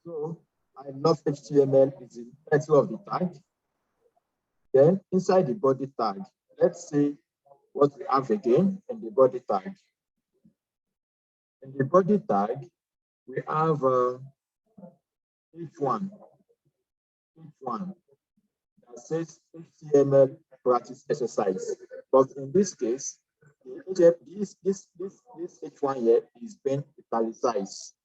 So I love HTML is the title of the tag. Then inside the body tag, let's see what we have again in the body tag. In the body tag, we have H1 that says HTML practice exercise. But in this case, this H1 here is being italicized.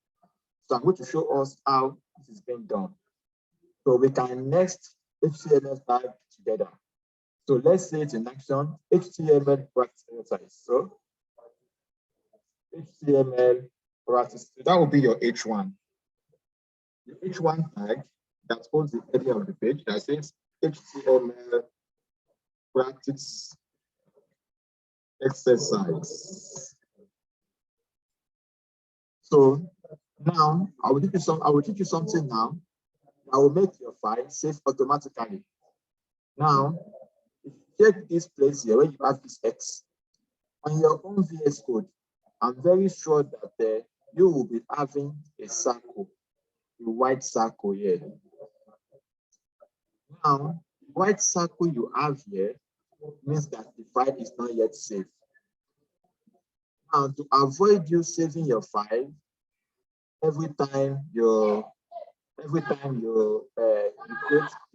So I'm going to show us how this is being done. So we can next HTML tag together. So let's say it's in action, HTML practice exercise. So HTML practice, so that will be your H1. The H1 tag that holds the area of the page that says HTML practice exercise. So now I will teach you something now that will make your file save automatically. Now, if you check this place here where you have this X on your own VS Code, I'm very sure that you will be having a circle, a white circle here. Now, the white circle you have here means that the file is not yet saved. Now, to avoid you saving your file every time you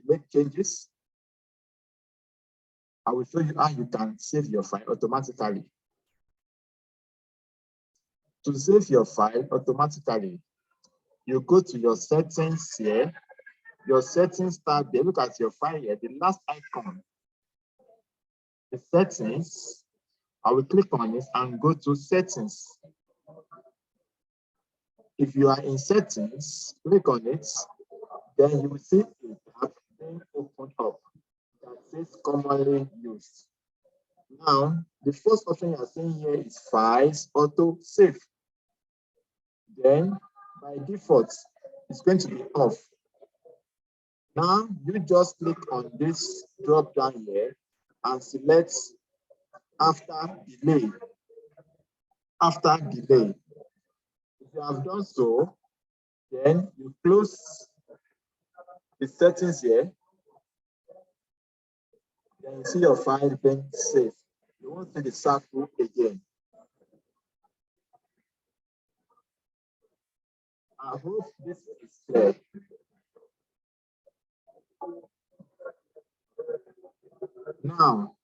make changes, I will show you how you can save your file automatically. To save your file automatically, you go to your settings here, your settings tab there, look at your file here, the last icon, the settings. I will click on it and go to settings. If you are in settings, click on it, then you will see a tab being opened up that says commonly used. Now, the first option you are seeing here is files auto save. Then by default, it's going to be off. Now you just click on this drop down here and select after delay. After delay. If you have done so, then you close the settings here. Then you see your file being saved. You won't see the circle again. I hope this is clear. Now,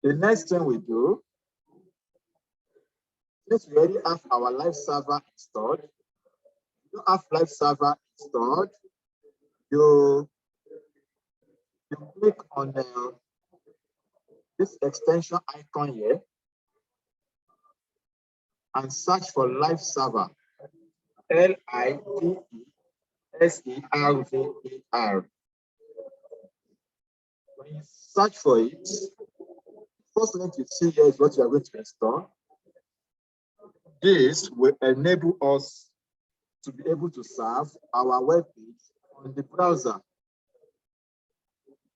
the next thing we do, since we already have our live server installed, you don't have live server installed, you click on this extension icon here and search for live server. LIVESERVER. When you search for it, first thing you see here is what you are going to install. This will enable us to be able to serve our web page on the browser.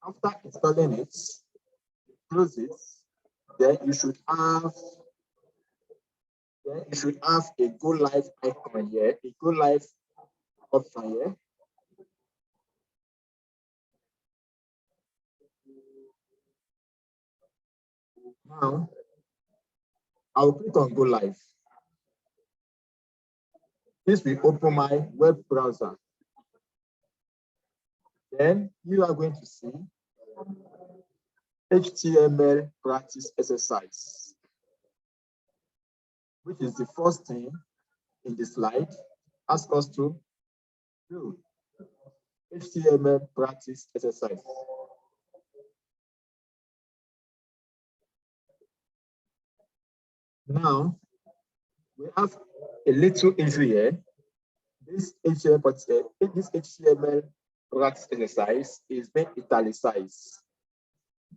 After installing it, close it, then you should have a go live icon here, a go live option here. Now, I'll click on go live. This will open my web browser. Then you are going to see HTML practice exercise, which is the first thing in the slide. Ask us to do HTML practice exercise. Now, we have a little issue here. This HTML practice exercise is being italicized.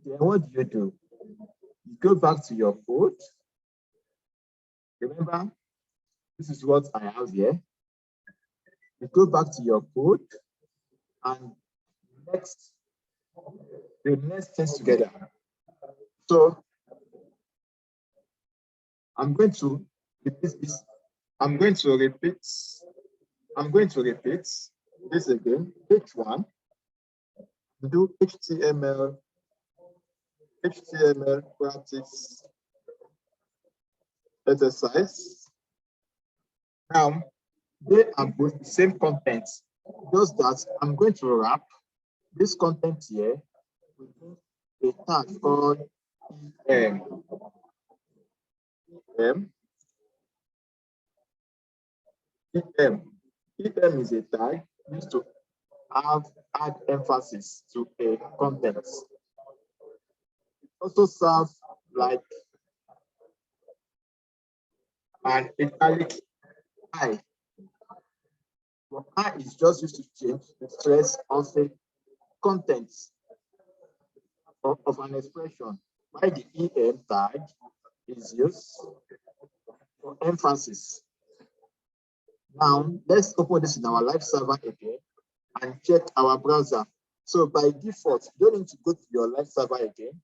Then what do? You go back to your code. Remember, this is what I have here. You go back to your code and the next things together. So I'm going to this. I'm going to repeat. I'm going to repeat this again. H1, do HTML practice exercise. Now, they are both the same content, just that I'm going to wrap this content here with a tag called EM. EM is a tag used to add emphasis to a content. It also serves like an italic I. But I is just used to change the stress of a content of an expression, while the EM tag is used for emphasis. Now, let's open this in our live server again and check our browser. So by default, you don't need to go to your live server again.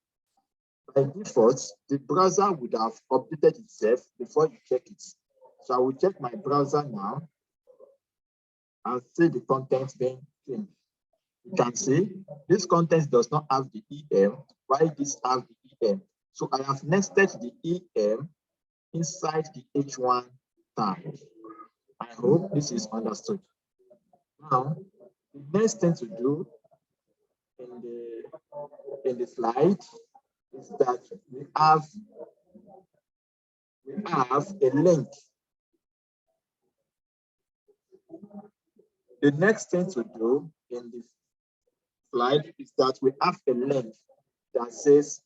By default, the browser would have updated itself before you check it. So I will check my browser now and see the content being changed. You can see this content does not have the EM, while this has the EM. So I have nested the EM inside the H1 tag. I hope this is understood. Now, the next thing to do in the slide is that we have a link. The next thing to do in the slide is that we have a link that says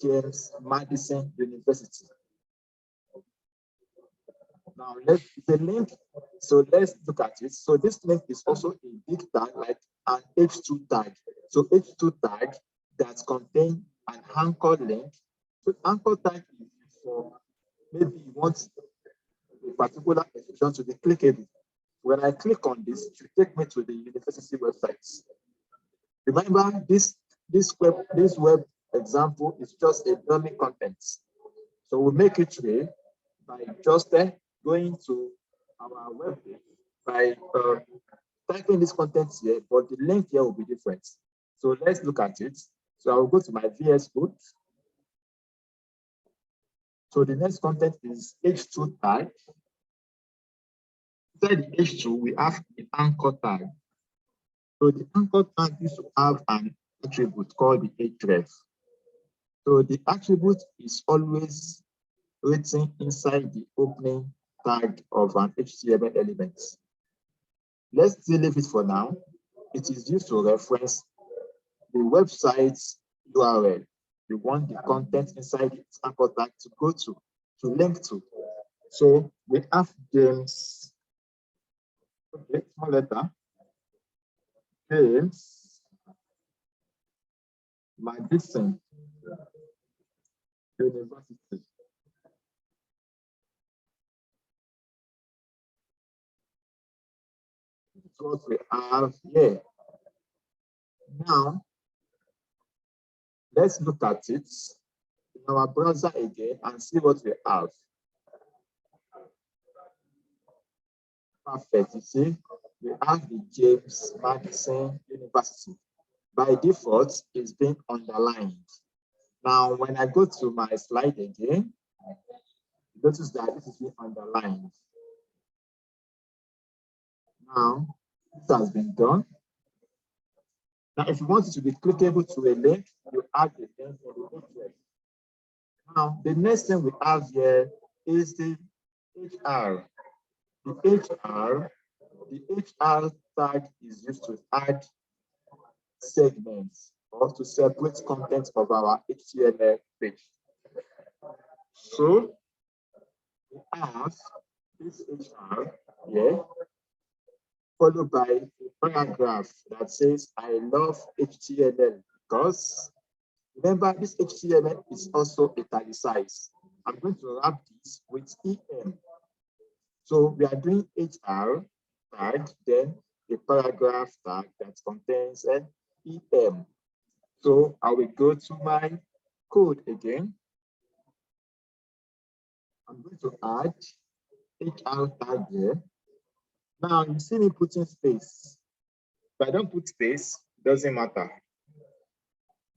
James Madison University. Now let's the link. So let's look at it. So this link is also a big tag, like an H2 tag. So H2 tag that contains an anchor link. So anchor tag is for maybe you want a particular expression to be clickable. When I click on this, it will take me to the university websites. Remember, this web example is just a dummy content. So we'll make it real by just going to our web page by typing this content here, but the link here will be different. So let's look at it. So I will go to my VS Code. So the next content is H2 tag. Inside the H2, we have the anchor tag. So the anchor tag used to have an attribute called the href. So the attribute is always written inside the opening tag of an HTML element. Let's still leave it for now. It is used to reference the website's URL. You want the content inside its anchor tag to go to link to. So we have James, okay, small letter, James Madison University. That's what we have here. Now, let's look at it in our browser again and see what we have. Perfect. You see, we have the James Madison University. By default, it's been underlined. Now, when I go to my slide again, notice that this is being underlined. Now, this has been done. Now, if you want it to be clickable to a link, you add the link for the address. Now, the next thing we have here is the HR. The HR tag is used to add segments or to separate content of our HTML page. So we have this HR here, followed by a paragraph that says, I love HTML because remember this HTML is also italicized. I'm going to wrap this with EM. So we are doing HR tag, then a paragraph tag that contains an EM. So I will go to my code again. I'm going to add HR tag here. Now you see me putting space. If I don't put space, it doesn't matter.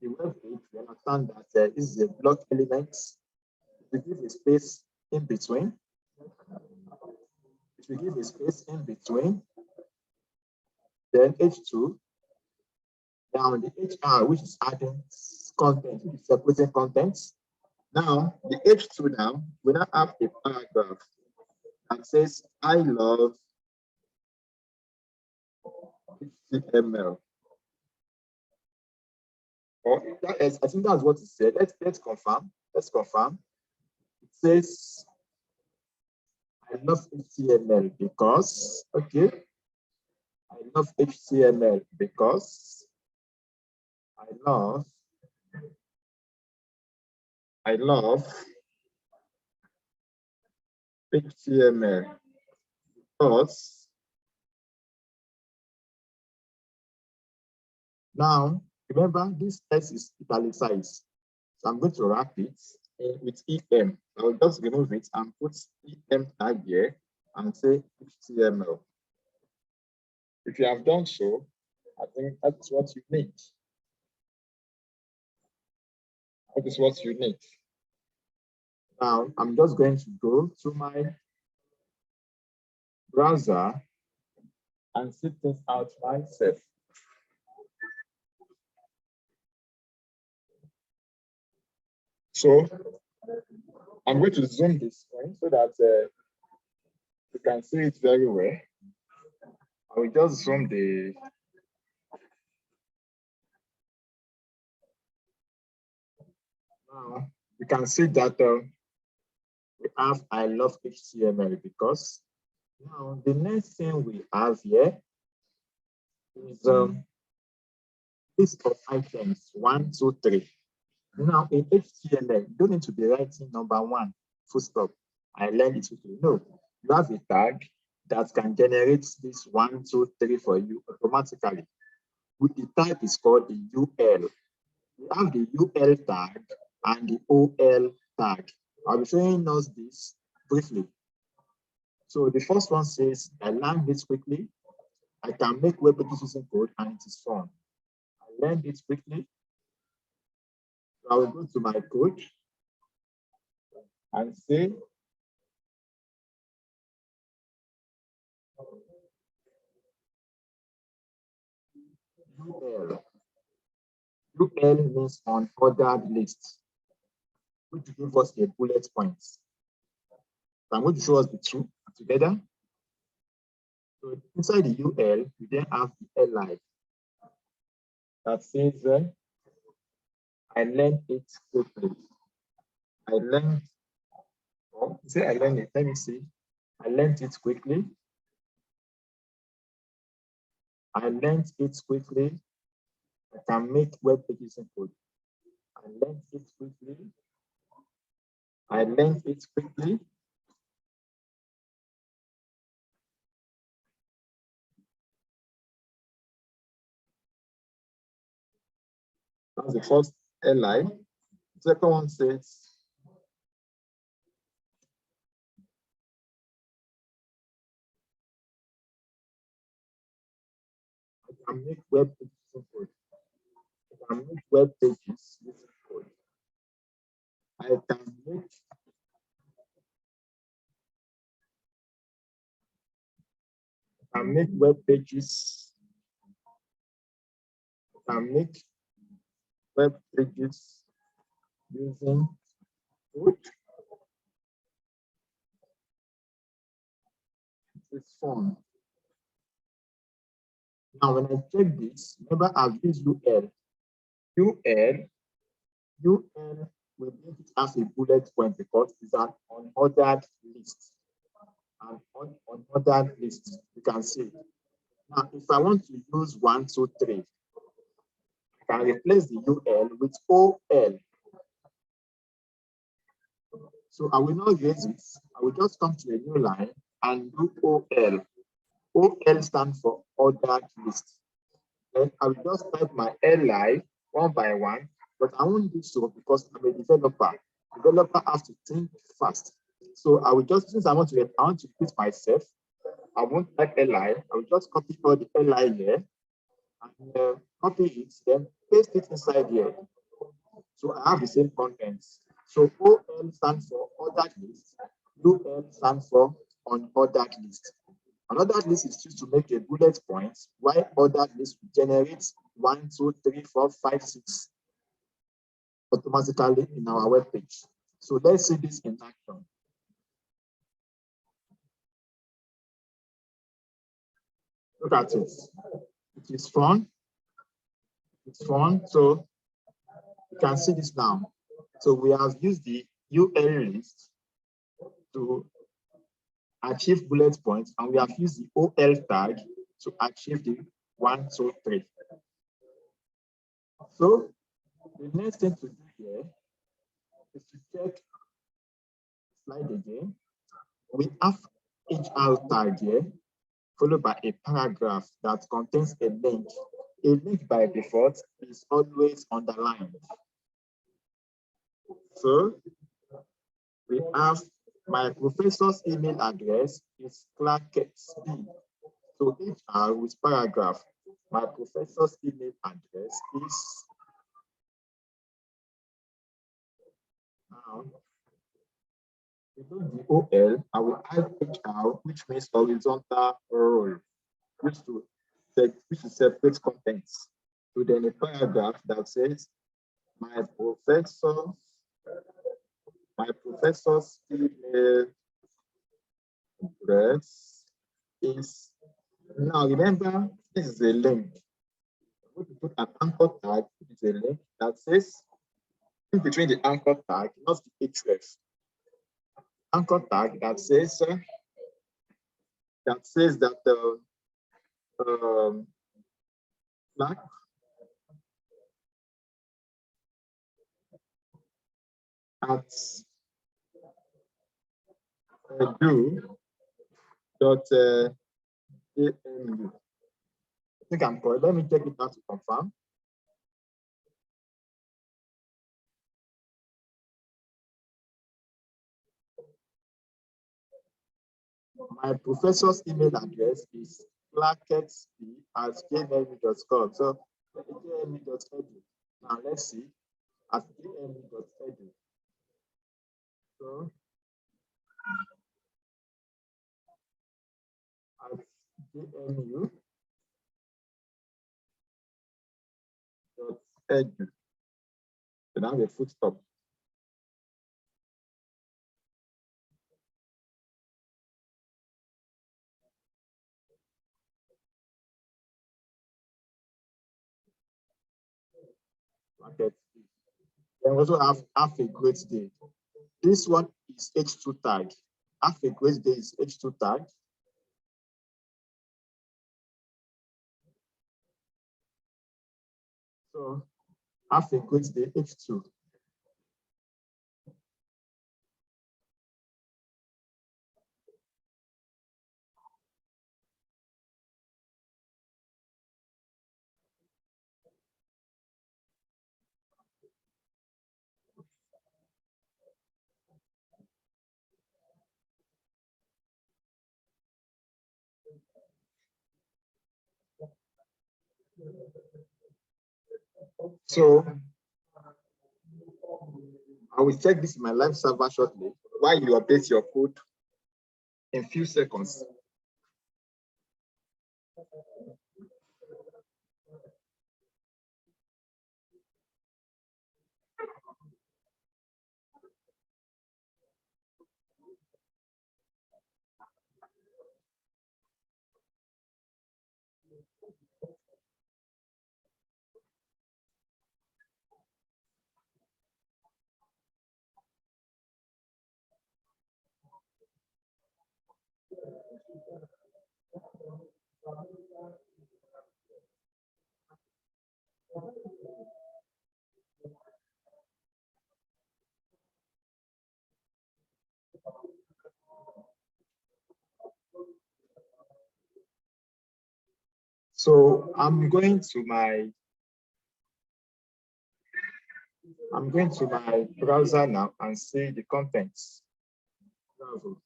The web page, we understand that this is a block element. We give a space in between. If we give a space in between, then H2, down the HR, which is adding content, which is separating contents. Now, the H2 now, we now have a paragraph that says, I love HTML. Or that is, I think that's what it said. Let's confirm. Let's confirm. It says, I love HTML because, okay. I love HTML because I love HTML because now remember this S is italicized. So I'm going to wrap it with EM. I'll just remove it and put EM tag here and say HTML. If you have done so, I think that's what you need. That is what you need. Now, I'm just going to go to my browser and see things out myself. So, I'm going to zoom this screen so that you can see it very well. I will just zoom the now you can see that we have I love HTML because now the next thing we have here is list of items 1, 2, 3. Now in HTML, you don't need to be writing number 1, full stop. I learned it quickly. No, you have a tag that can generate this 1, 2, 3 for you automatically. With the type is called the UL. We have the UL tag and the OL tag. I'll be showing us this briefly. So the first one says, I learned this quickly. I can make web pages using code and it is fun. I learned it quickly. So I will go to my code and say, UL. UL means unordered list, which gives us a bullet point. So I'm going to show us the two together. So inside the UL, we then have the LI that says, I learned it quickly. I learned, oh, say I learned it, let me see. I learned it quickly. I learned it quickly. I can make web pages in code. I learned it quickly. I learned it quickly. That's the first LI. The second one says, I can make web pages in code. I can make web pages using code. I can make web pages. I can make web pages using code. It's fun. Now, when I check this, remember I've used UL. UL will make it as a bullet point because it's an unordered list. An unordered list, you can see. Now, if I want to use 1, 2, 3, I can replace the UL with OL. So I will not use it. I will just come to a new line and do OL. OL stands for ordered list. Then I will just type my LI one by one, but I won't do so because I'm a developer. Developer has to think fast. So I will just, since I want to repeat myself, I won't type li. I will just copy all the li here and copy it, then paste it inside here. So I have the same contents. So OL stands for ordered list, UL stands for unordered list. Unordered list is used to make a bullet point, while ordered list generates 1, 2, 3, 4, 5, 6 automatically in our web page. So let's see this in action. Look at it. It is fun. It's fun. So you can see this now. So we have used the UL list to achieve bullet points, and we have used the OL tag to achieve the 1, 2, 3. So the next thing to do here is to check slide again. We have HR tag here, followed by a paragraph that contains a link. A link by default is always underlined. So we have my professor's email address is clarketsb. So HR with paragraph. My professor's email address is now. Below the OL, I will add HR, which means horizontal role, which is separate contents. So then a paragraph that says my professor's email address is, now remember, this is a link. I'm going to put an anchor tag, which is a link that says in between the anchor tag, not the href. Anchor tag that says that flag at do.anu. I think I'm correct. Let me check it out to confirm. My professor's email address is clarketsb@gmail.com. So gmail.edu. Now let's see at gmail.edu. So at gmu.edu. So now the full stop. Then we also have a great day. This one is H2 tag. Have a great day is H2 tag. So have a great day H2. So I will check this in my live server shortly while you update your code in few seconds. So I'm going to my browser now and see the contents. Bravo.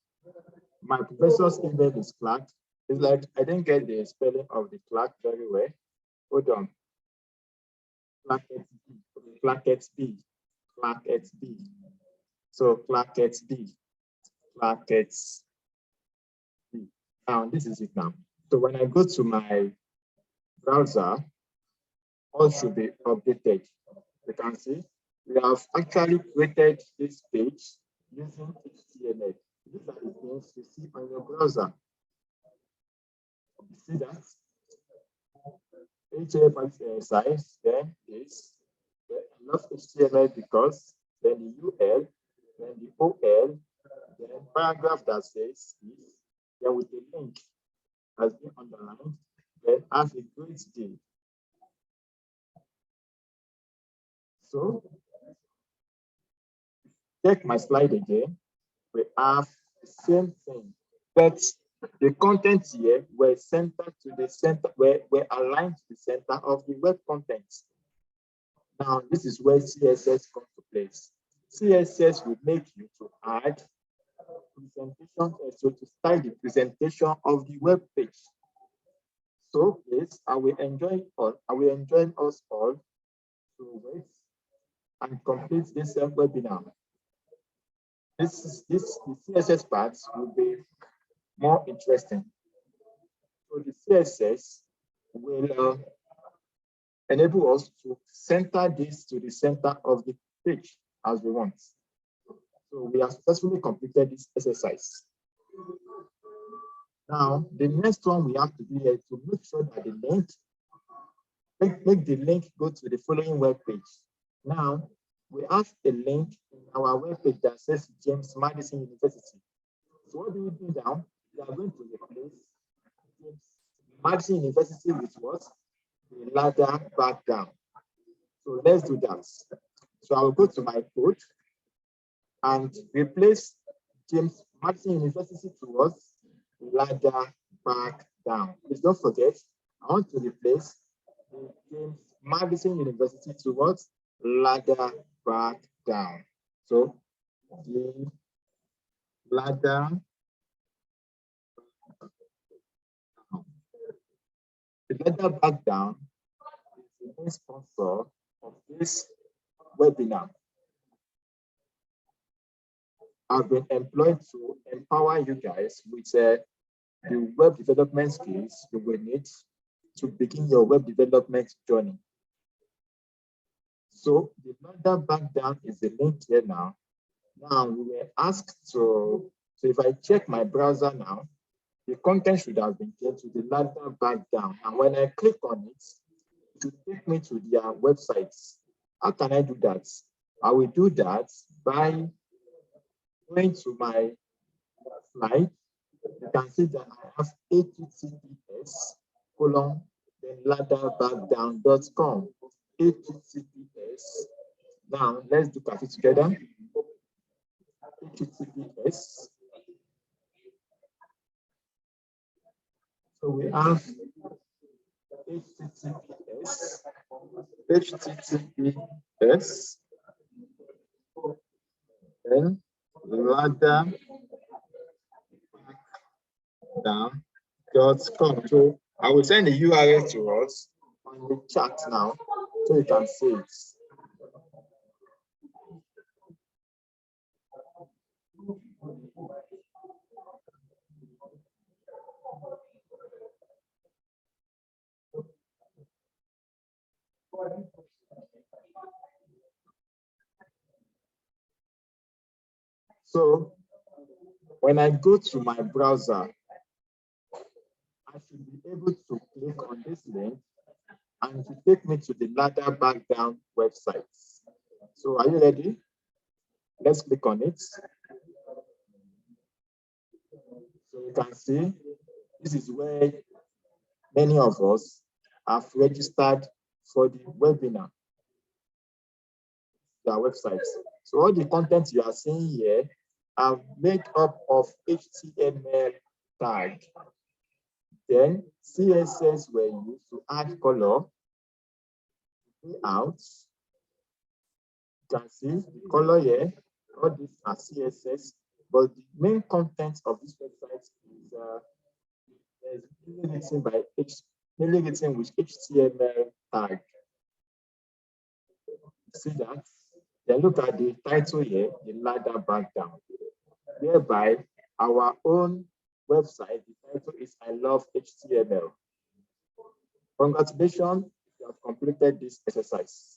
My professor's email is Clark. It's like I didn't get the spelling of the Clark very well. Hold on. Clackets B. Clackets B. Clackets B. So Clackets B. Clackets B. Now this is it now. So when I go to my browser, all should be updated. You can see we have actually created this page using HTML. These are the things you see on your browser. You see that? HTML size, then is I love HTML because then the UL, then the OL, then paragraph that says if, then with the link has been underlined, then have a great day. So check my slide again. We have the same thing, but the content here were centered to the center, were aligned to the center of the web content. Now, this is where CSS comes to place. CSS will make you to add presentation, so to style the presentation of the web page. So, please, I will enjoin us all to wait and complete this webinar. The CSS parts will be more interesting. So the CSS will enable us to center this to the center of the page as we want. So we have successfully completed this exercise. Now, the next one we have to do here to make sure that the link, make the link go to the following web page. Now, we have a link in our web page that says James Madison University. So what do we do now? We are going to replace James Madison University with what? The ladder back down. So let's do that. So I will go to my code and replace James Madison University towards ladder back down. Please don't forget, I want to replace the James Madison University towards ladder back down. So the ladder back down is the main sponsor of this webinar. I've been employed to empower you guys with the web development skills you will need to begin your web development journey. So the ladder back down is the link here now. Now we were asked to, so if I check my browser now, the content should have been changed to the ladder back down. And when I click on it, it will take me to their websites. How can I do that? I will do that by going to my slide. You can see that I have https:// then ladderbackdown.com. https. Now let's look at it together. https. So we have https, then ladderbackdown.com. So I will send the URL to us on the chat now so you can see it. So when I go to my browser, I should be able to click on this link and to take me to the ladder back down website. So are you ready? Let's click on it. So you can see this is where many of us have registered for the webinar, their websites. So all the content you are seeing here are made up of HTML tag. Then CSS were used to add color, layouts. You can see the color here. All these are CSS but the main content of this website is mainly written with HTML tag. See that? Then look at the title here, the ladder breakdown, whereby our own website, the title is I love HTML. Congratulations, you have completed this exercise.